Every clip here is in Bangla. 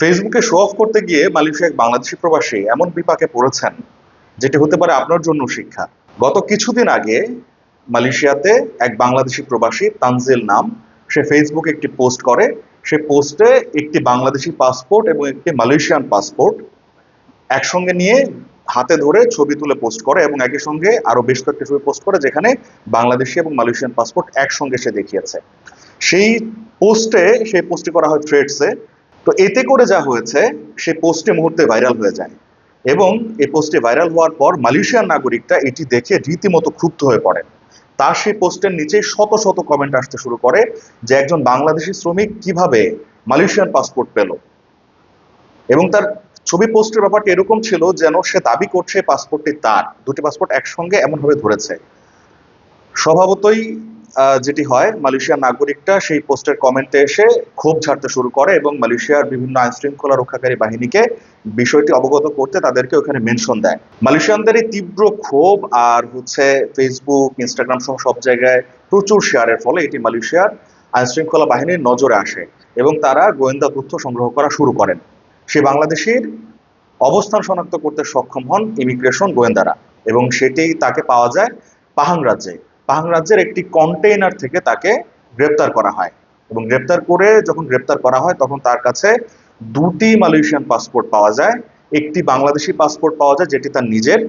ফেসবুকে শো অফ করতে গিয়ে মালয়েশিয়া এক বাংলাদেশি প্রবাসী এমন বিপাকে পড়েছেন যেটি হতে পারে আপনার জন্য শিক্ষা। গত কিছুদিন আগে মালয়েশিয়াতে এক বাংলাদেশি প্রবাসী তানজিল নাম, সে ফেসবুকে একটি পোস্ট করে। সে পোস্টে একটি বাংলাদেশি পাসপোর্ট এবং একটি মালয়েশিয়ান পাসপোর্ট একসঙ্গে নিয়ে হাতে ধরে ছবি তুলে পোস্ট করে এবং একই সঙ্গে আরো বেশ কয়েকটি ছবি পোস্ট করে যেখানে বাংলাদেশি এবং মালয়েশিয়ান পাসপোর্ট একসঙ্গে সে দেখিয়েছে। সেই সেই পোস্টটি করা হয় থ্রেডসে। তো এতে করে যা হয়েছে, সেই পোস্টটি মুহূর্তে ভাইরাল হয়ে যায় এবং এই পোস্টটি ভাইরাল হওয়ার পর মালয়েশিয়ান নাগরিকটা এটি দেখে রীতিমতো ক্ষুব্ধ হয়ে পড়েন। তার সেই পোস্টের নিচে শত শত কমেন্ট আসতে শুরু করে যে একজন বাংলাদেশি শ্রমিক কিভাবে মালয়েশিয়ান পাসপোর্ট পেল, এবং তার ছবি পোস্টের ব্যাপারটা এরকম ছিল যেন সে দাবি করছে পাসপোর্টটি তার, দুটি পাসপোর্ট একসঙ্গে এমনভাবে ধরেছে। স্বভাবতই যেটি হয়, মালয়েশিয়ার নাগরিকটা সেই পোস্টের কমেন্টে এসে ক্ষোভ ঝাড়তে শুরু করে এবং মালয়েশিয়ার বিভিন্ন আইন শৃঙ্খলা রক্ষাকারী বাহিনীকে বিষয়টি অবগত করতে তাদেরকে ওখানে মেনশন দেয়। মালয়েশিয়ানদের এই তীব্র ক্ষোভ আর ফেসবুক, ইনস্টাগ্রাম সহ সব জায়গায় প্রচুর শেয়ারের ফলে এটি মালয়েশিয়ার আইন শৃঙ্খলা বাহিনীর নজরে আসে এবং তারা গোয়েন্দা তথ্য সংগ্রহ করা শুরু করেন। সে বাংলাদেশির অবস্থান শনাক্ত করতে সক্ষম হন ইমিগ্রেশন গোয়েন্দারা এবং সেটি তাকে পাওয়া যায় পাহাং রাজ্যে। পাহাং রাজ্যের একটি কন্টেইনার থেকে তাকে গ্রেপ্তার করা হয় এবং যখন গ্রেপ্তার করা হয় তখন তার কাছে দুটি মালয়েশিয়ান পাসপোর্ট পাওয়া যায়। একটি বাংলাদেশি পাসপোর্ট পাওয়া যায় যেটি তার নিজের,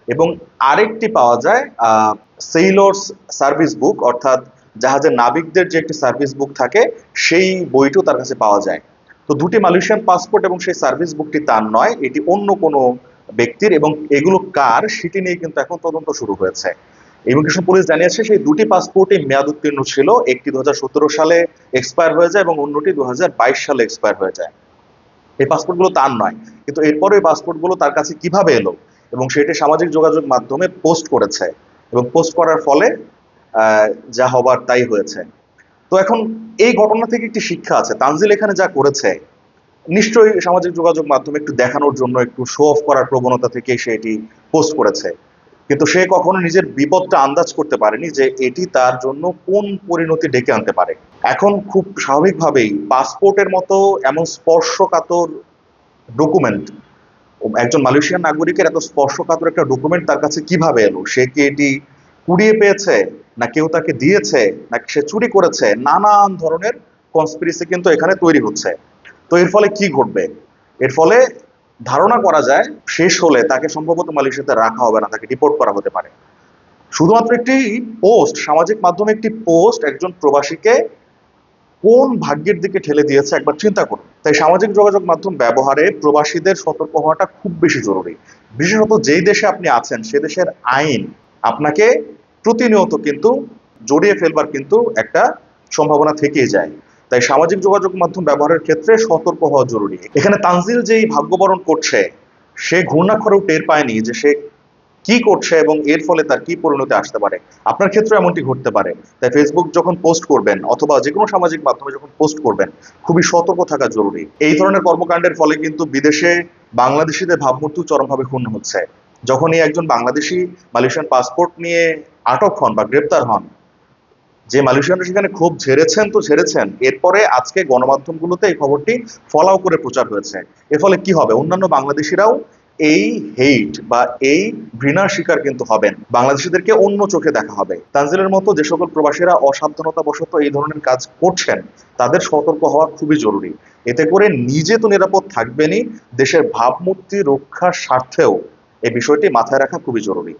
এবং আরেকটি পাওয়া যায় সেইলর্স সার্ভিস বুক, অর্থাৎ জাহাজের নাবিকদের যে একটি সার্ভিস বুক থাকে সেই বইটিও তার কাছে পাওয়া যায়। তো দুটি মালয়েশিয়ান পাসপোর্ট এবং সেই সার্ভিস বুকটি তার নয়, এটি অন্য কোনো ব্যক্তির, এবং এগুলো কার সেটি নিয়ে কিন্তু এখন তদন্ত শুরু হয়েছে। ইমিগ্রেশন পুলিশ জানিয়েছে সেই দুটি পাসপোর্টই মেয়াদ উত্তীর্ণ ছিল, একটি 2017 সালে এক্সপায়ার হয়ে যায় এবং অন্যটি 2022 সালে এক্সপায়ার হয়ে যায়। এই পাসপোর্টগুলো তার নয়, কিন্তু এরপরে এই পাসপোর্টগুলো তার কাছে কিভাবে এলো এবং সেটি সামাজিক যোগাযোগ মাধ্যমে পোস্ট করেছে এবং পোস্ট করার ফলে যা হবার তাই হয়েছে। তো এখন এই ঘটনা থেকে একটি শিক্ষা আছে। তানজিল এখানে যা করেছে নিশ্চয়ই সামাজিক যোগাযোগ মাধ্যমে একটু দেখানোর জন্য, একটু শো অফ করার প্রবণতা থেকে সে এটি পোস্ট করেছে, কিন্তু সে কখনো নিজের বিপদটা আন্দাজ করতে পারেনি যে এটি তার জন্য কোন পরিণতি ডেকে আনতে পারে। এখন খুব স্বাভাবিকভাবেই পাসপোর্টের মতো এমন স্পর্শকাতর ডকুমেন্ট, একজন মালয়েশিয়ান নাগরিকের এত স্পর্শকাতর একটা ডকুমেন্ট তার কাছে কিভাবে এলো? সে কি এটি কুড়িয়ে পেয়েছে, না কেউ তাকে দিয়েছে, নাকি সে চুরি করেছে? নানান ধরনের কনস্পিরেসি কিন্তু এখানে তৈরি হচ্ছে। তো এর ফলে কি ঘটবে? এর ফলে ধারণা করা যায় শেষ হলে তাকে সম্ভবত মালয়েশিয়াতে রাখা হবে না, তাকে ডিপোর্ট করা হতে পারে। শুধুমাত্র একটি পোস্ট, সামাজিক মাধ্যমে একটি পোস্ট একজন প্রবাসীকে কোন ভাগ্যের দিকে ঠেলে দিয়েছে একবার চিন্তা করুন। তাই সামাজিক যোগাযোগ মাধ্যম ব্যবহারে প্রবাসীদের সতর্ক হওয়াটা খুব বেশি জরুরি। বিশেষত যেই দেশে আপনি আছেন সে দেশের আইন আপনাকে প্রতিনিয়ত কিন্তু জড়িয়ে ফেলবার কিন্তু একটা সম্ভাবনা থেকেই যায়। তাই সামাজিক যোগাযোগ মাধ্যম ব্যবহারের ক্ষেত্রে সতর্ক হওয়া জরুরি। এখানে তানজিল যেই ভাগ্যবরণ করছে, সে ঘূর্ণাক্ষরেও টের পায়নি যে সে কি করছে এবং এর ফলে তার কি পরিণতি আসতে পারে। আপনার ক্ষেত্রে এমনটি ঘটতে পারে। তাই ফেসবুক যখন পোস্ট করবেন অথবা যে কোনো সামাজিক মাধ্যমে যখন পোস্ট করবেন, খুবই সতর্ক থাকা জরুরি। এই ধরনের কর্মকাণ্ডের ফলে কিন্তু বিদেশে বাংলাদেশিদের ভাবমূর্তি চরমভাবে ক্ষুণ্ণ হচ্ছে। যখনই একজন বাংলাদেশি মালয়েশিয়ান পাসপোর্ট নিয়ে আটক হন বা গ্রেপ্তার হন, যে মালয়েশিয়ানরা সেখানে খুব ঝেড়েছেন তো ঝেড়েছেন, এরপরে আজকে গণমাধ্যমগুলোতে এই খবরটি ফলাও করে প্রচার হয়েছে। এর ফলে কি হবে? অন্যান্য বাংলাদেশিরাও এই হেইট বা এই ঘৃণার শিকার কিন্তু হবেন, বাংলাদেশিদেরকে অন্য চোখে দেখা হবে। তানজিলের মতো যে সকল প্রবাসীরা অসাবধানতাবশত এই ধরনের কাজ করছেন তাদের সতর্ক হওয়া খুবই জরুরি। এতে করে নিজে তো নিরাপদ থাকবেনই, দেশের ভাবমূর্তি রক্ষার স্বার্থেও এই বিষয়টি মাথায় রাখা খুবই জরুরি।